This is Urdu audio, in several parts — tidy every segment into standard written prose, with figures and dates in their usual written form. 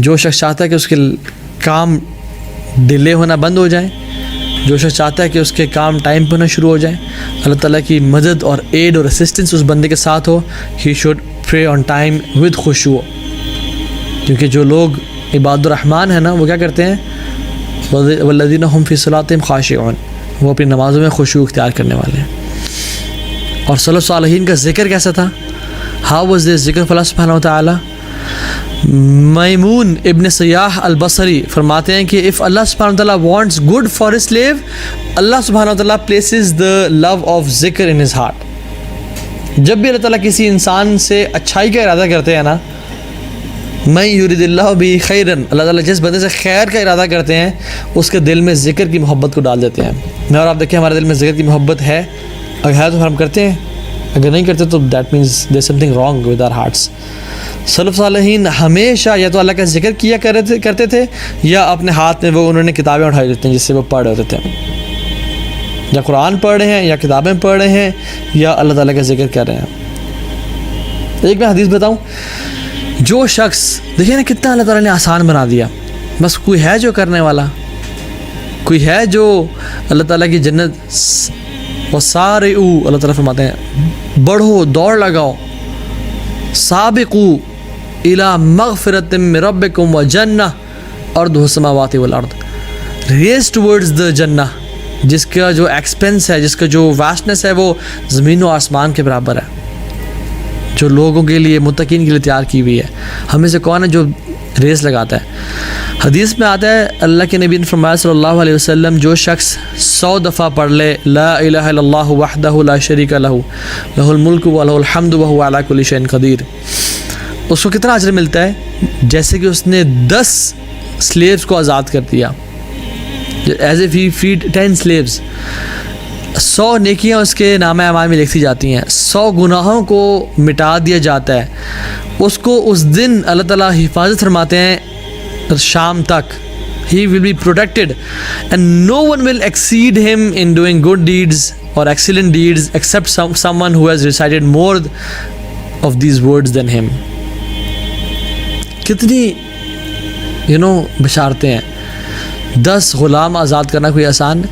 جو شخص چاہتا ہے کہ اس کے کام ڈیلے ہونا بند ہو جائیں، جو شخص چاہتا ہے کہ اس کے کام ٹائم پہ ہونا شروع ہو جائیں، اللہ تعالیٰ کی مدد اور ایڈ اور اسسٹنس اس بندے کے ساتھ ہو، he should pray on time with خشوع. کیونکہ جو لوگ عباد الرحمن ہیں نا، وہ کیا کرتے ہیں؟ والذین هم فی صلاتہم خاشعون، وہ اپنی نمازوں میں خشوع اختیار کرنے والے ہیں. اور سلف صالحین کا ذکر کیسا تھا؟ ہاؤ واز دس ذکر فی اللہ سبحانہ وتعالی؟ میمون ابن سیاح البصری فرماتے ہیں کہ if اللہ سبحانہ وتعالی wants good for his slave, اللہ سبحانہ وتعالی places the love of ذکر in his heart. جب بھی اللہ تعالیٰ کسی انسان سے اچھائی کا ارادہ کرتے ہیں نا، میں یرید اللہ بھی خیرن، اللہ تعالیٰ جس بندے سے خیر کا ارادہ کرتے ہیں اس کے دل میں ذکر کی محبت کو ڈال دیتے ہیں. میں اور آپ دیکھیں ہمارے دل میں ذکر کی محبت ہے، اگر ہے تو ہم کرتے ہیں، اگر نہیں کرتے تو that means there some thing wrong with our hearts. سلف صالحین ہمیشہ یا تو اللہ کا ذکر کیا کرتے تھے، یا اپنے ہاتھ میں وہ انہوں نے کتابیں اٹھائی دیتے ہیں جس سے وہ پڑھ رہے ہوتے تھے، یا قرآن پڑھ رہے ہیں، یا کتابیں پڑھ رہے ہیں، یا اللہ تعالیٰ کا ذکر کر رہے ہیں. ایک میں حدیث بتاؤں، جو شخص دیکھیں نا کتنا اللہ تعالیٰ نے آسان بنا دیا، بس کوئی ہے جو کرنے والا، کوئی ہے جو اللہ تعالیٰ کی جنت. وسارعوا، اللہ تعالیٰ فرماتے ہیں بڑھو، دوڑ لگاؤ. سابقوا الی مغفرۃ من ربکم وجنہ ارضها السماوات والارض، ریس ٹورڈز دا جنہ، جس کا جو ایکسپینس ہے، جس کا جو واسٹنس ہے وہ زمین و آسمان کے برابر ہے، جو لوگوں کے لیے، متقین کے لیے تیار کی ہوئی ہے. ہمیں سے کون ہے جو ریس لگاتا ہے؟ حدیث میں آتا ہے اللہ کے نبی نے فرمایا صلی اللہ علیہ وسلم، جو شخص 100 دفعہ پڑھ لے لا الہ الا اللہ وحدہ لا شریک لہ لہ الملک ولہ الحمد وہو علی کل شیء قدیر، اس کو کتنا اجر ملتا ہے؟ جیسے کہ اس نے 10 سلیوز کو آزاد کر دیا، as if he freed 10 slaves. 100 نیکیاں اس کے نامہ اعمال میں لکھی جاتی ہیں، 100 گناہوں کو مٹا دیا جاتا ہے. اس کو اس دن اللہ تعالیٰ حفاظت فرماتے ہیں شام تک. He will be protected and no one will exceed him in doing good deeds or excellent deeds except someone who has recited more of these words than him. کتنی بشارتیں ہیں. 10 غلام آزاد کرنا کوئی آسان ہے؟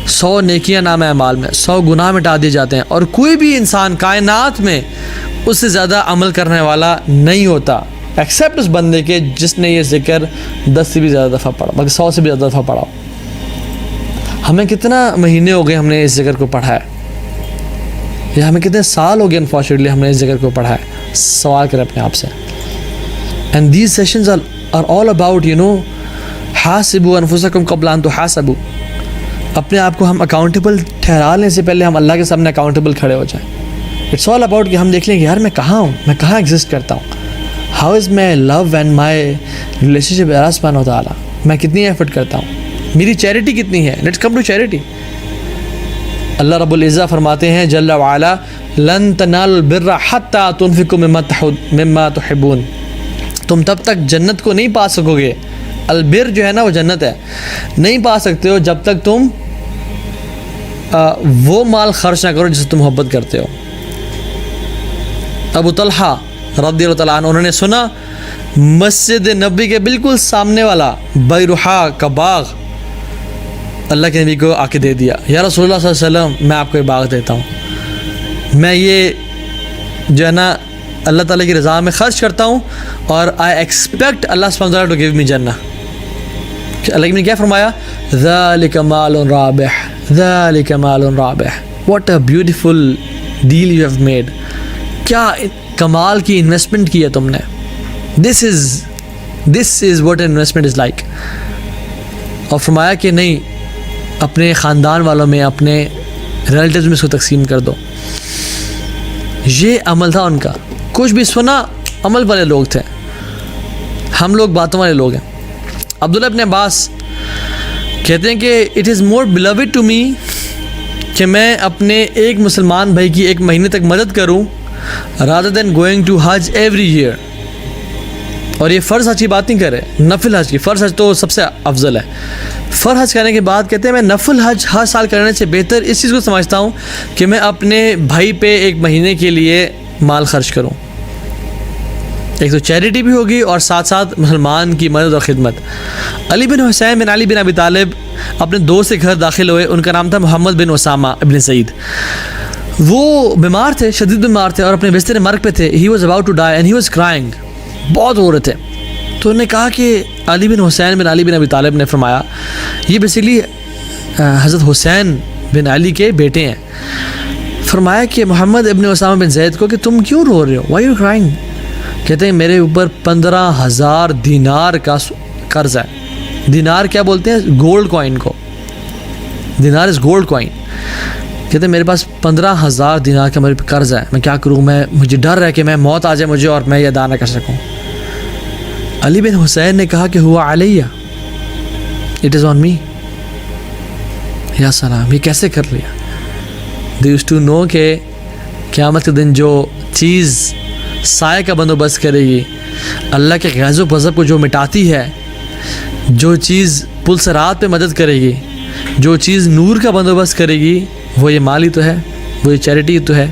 100 نیکیاں نام اعمال میں، 100 گناہ مٹا دیے جاتے ہیں، اور کوئی بھی انسان کائنات میں اس سے زیادہ عمل کرنے والا نہیں ہوتا ایکسیپٹ اس بندے کے جس نے یہ ذکر 10 سے بھی زیادہ دفعہ پڑھا، بلکہ 100 سے بھی زیادہ دفعہ پڑھا. ہمیں کتنا مہینے ہو گئے ہم نے اس ذکر کو پڑھا ہے، یا ہمیں کتنے سال ہو گئے انفارچونیٹلی ہم نے اس ذکر کو پڑھا ہے؟ سوال کریں اپنے آپ سے. And these sessions are all about حاسبوا انفسکم قبل ان تحاسبوا. اپنے آپ کو ہم اکاؤنٹیبل ٹھہرا لیں سے پہلے ہم اللہ کے سامنے اکاؤنٹیبل کھڑے ہو جائیں. اٹس آل اباؤٹ کہ ہم دیکھ لیں کہ یار میں کہاں ہوں، میں کہاں ایگزسٹ کرتا ہوں، how is my love and my relationship اللہ سبحانہ و تعالیٰ، میں کتنی ایفرٹ کرتا ہوں، میری چیریٹی کتنی ہے. Let's come to charity. اللہ رب العزہ فرماتے ہیں جل وعلا لن تنالوا البر حتی تنفقوا مما تحبون. تم تب تک جنت کو نہیں پا سکو گے، البر جو ہے نا وہ جنت ہے، نہیں پا سکتے ہو جب تک تم وہ مال خرچ نہ کرو جس سے تم محبت کرتے ہو. ابو طلحہ رضی اللہ تعالیٰ عنہ انہوں نے سنا مسجد نبی کے بالکل سامنے والا بیرحا کا باغ اللہ کے نبی کو آ کے دے دیا. یا رسول اللہ صلی اللہ علیہ وسلم میں آپ کو یہ باغ دیتا ہوں، میں یہ جو ہے نا اللہ تعالیٰ کی رضا میں خرچ کرتا ہوں، اور آئی ایکسپیکٹ اللہ سبحانہ وتعالیٰ ٹو گیو می جنہ. اللہ نے کیا فرمایا؟ ذالک مال رابح، ذالک مال رابح. What a beautiful deal you have made. کیا کمال کی انویسٹمنٹ کی ہے تم نے. This is what investment is like. اور فرمایا کہ نہیں، اپنے خاندان والوں میں، اپنے ریلیٹیوز میں اس کو تقسیم کر دو. یہ عمل تھا ان کا. کچھ بھی سنا، عمل والے لوگ تھے. ہم لوگ باتوں والے لوگ ہیں. عبداللہ ابن عباس کہتے ہیں کہ it is more beloved to me کہ میں اپنے ایک مسلمان بھائی کی 1 مہینے تک مدد کروں rather than going to Hajj every year. اور یہ فرض حج کی بات نہیں کرے، نفل حج کی. فرض حج تو سب سے افضل ہے. فرض حج کرنے کے بعد کہتے ہیں میں نفل حج ہر سال کرنے سے بہتر اس چیز کو سمجھتا ہوں کہ میں اپنے بھائی پہ 1 مہینے کے لیے مال خرچ کروں. ایک تو چیریٹی بھی ہوگی اور ساتھ ساتھ مسلمان کی مدد اور خدمت. علی بن حسین بن علی بن ابی طالب اپنے دوست کے گھر داخل ہوئے. ان کا نام تھا محمد بن اسامہ ابن سعید. وہ بیمار تھے, شدید بیمار تھے اور اپنے بستر مرگ پہ تھے. He was about to die and he was crying, بہت رو رہے تھے. تو انہوں نے کہا کہ علی بن حسین بن علی بن ابی طالب نے فرمایا, یہ بیسیکلی حضرت حسین بن علی کے بیٹے ہیں. فرمایا کہ محمد ابن اسامہ بن زید کو کہ تم کیوں رو رہے ہو, وائی یو کرائنگ؟ کہتے ہیں میرے اوپر 15,000 دینار کا قرض ہے. دینار کیا بولتے ہیں؟ گولڈ کوائن کو. دینار از گولڈ کوائن. کہتے ہیں میرے پاس 15,000 دینار کا میرے پہ قرض ہے, میں کیا کروں؟ مجھے ڈر ہے کہ میں موت آ جائے مجھے اور میں یہ ادا نہ کر سکوں. علی بن حسین نے کہا کہ ہوا علیہ, اٹ از آن می. یا سلام, یہ کیسے کر لیا؟ دے یوزڈ ٹو نو کہ قیامت کے دن جو چیز سائے کا بندوبست کرے گی, اللہ کے غیظ و غضب کو جو مٹاتی ہے, جو چیز پل صراط پہ مدد کرے گی, جو چیز نور کا بندوبست کرے گی, وہ یہ مال ہی تو ہے, وہ یہ چیریٹی تو ہے.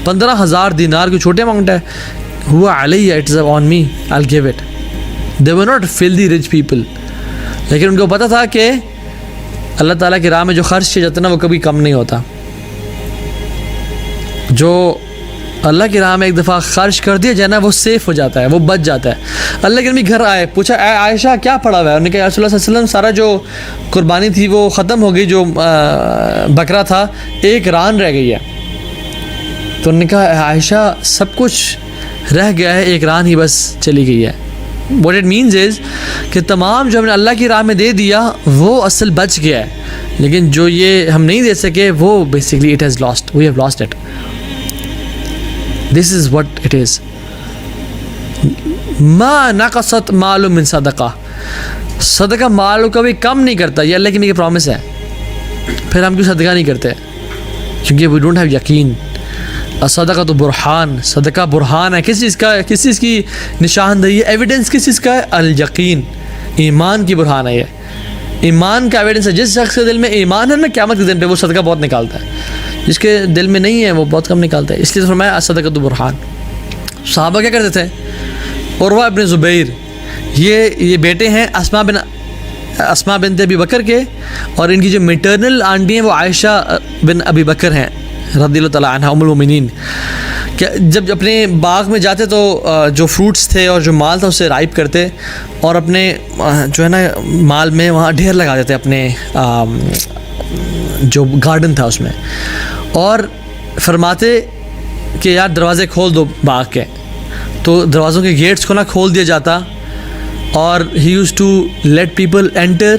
15,000 دینار کوئی چھوٹے اماؤنٹ ہے. ہوا علیہ, it is on me, I will give it. They were not filthy rich people, لیکن ان کو پتہ تھا کہ اللہ تعالیٰ کی راہ میں جو خرچ کیا جاتا ہے نا وہ کبھی کم نہیں ہوتا. جو اللہ کی راہ میں ایک دفعہ خرچ کر دیا جائے نا وہ سیف ہو جاتا ہے, وہ بچ جاتا ہے. اللہ کے نبی گھر آئے, پوچھا اے عائشہ کیا پڑا ہوا ہے؟ انہوں نے کہا رسول اللہ صلی اللہ علیہ وسلم سارا جو قربانی تھی وہ ختم ہو گئی, جو بکرا تھا ایک ران رہ گئی ہے. تو انہوں نے کہا اے عائشہ سب کچھ رہ گیا ہے, ایک ران ہی بس چلی گئی ہے. واٹ اٹ مینز از کہ تمام جو ہم نے اللہ کی راہ میں دے دیا وہ اصل بچ گیا ہے, لیکن جو یہ ہم نہیں دے سکے وہ basically it has lost, we have lost it. This is what it is. ما نقصت مال من صدقہ, صدقہ مال کو کبھی کم نہیں کرتا, یہ اللہ کی میری پرومس ہے. پھر ہم کیوں صدقہ نہیں کرتے؟ کیونکہ وی ڈونٹ ہیو یقین. صدقہ تو برہان, صدقہ برہان ہے. کس چیز کا ہے؟ کس چیز کی نشاندہی ہے؟ ایویڈنس کس چیز کا ہے؟ الیقین, ایمان کی برہان ہے. یہ ایمان کا ایویڈنس ہے. جس شخص کے دل میں ایمان ہے نا, قیامت کے دن پہ وہ صدقہ بہت نکالتا ہے. جس کے دل میں نہیں ہے وہ بہت کم نکالتا ہے. اس لیے فرمایا صدقہ تو برہان. صحابہ کیا کرتے تھے؟ عروہ ابن زبیر, یہ بیٹے ہیں اسماء بنت ابی بکر کے, اور ان کی جو میٹرنل آنٹی ہیں وہ عائشہ بن ابی بکر ہیں رضی اللہ تعالیٰ عنہ ام المؤمنین. کہ جب اپنے باغ میں جاتے تو جو فروٹس تھے اور جو مال تھا اسے رائپ کرتے اور اپنے جو ہے نا مال میں وہاں ڈھیر لگا دیتے اپنے جو گارڈن تھا اس میں, اور فرماتے کہ یار دروازے کھول دو باغ کے. تو دروازوں کے گیٹس کو نہ کھول دیا جاتا, اور he used to let people enter,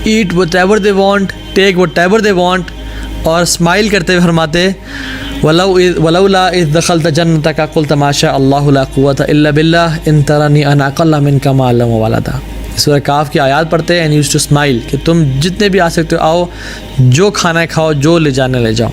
eat whatever they want, take whatever they want, اور اسمائل کرتے ہوئے فرماتے ولولا اذ دخلت جنتک قلت ما شاء اللہ لا قوۃ الا باللہ ان ترنی انا اقل منک مالا وولدا. سورہ کاف کی آیات پڑھتے ہیں, اینڈ یوز ٹو اسمائل کہ تم جتنے بھی آ سکتے ہو آؤ, جو کھانا ہے کھاؤ, جو لے جانا لے جاؤ.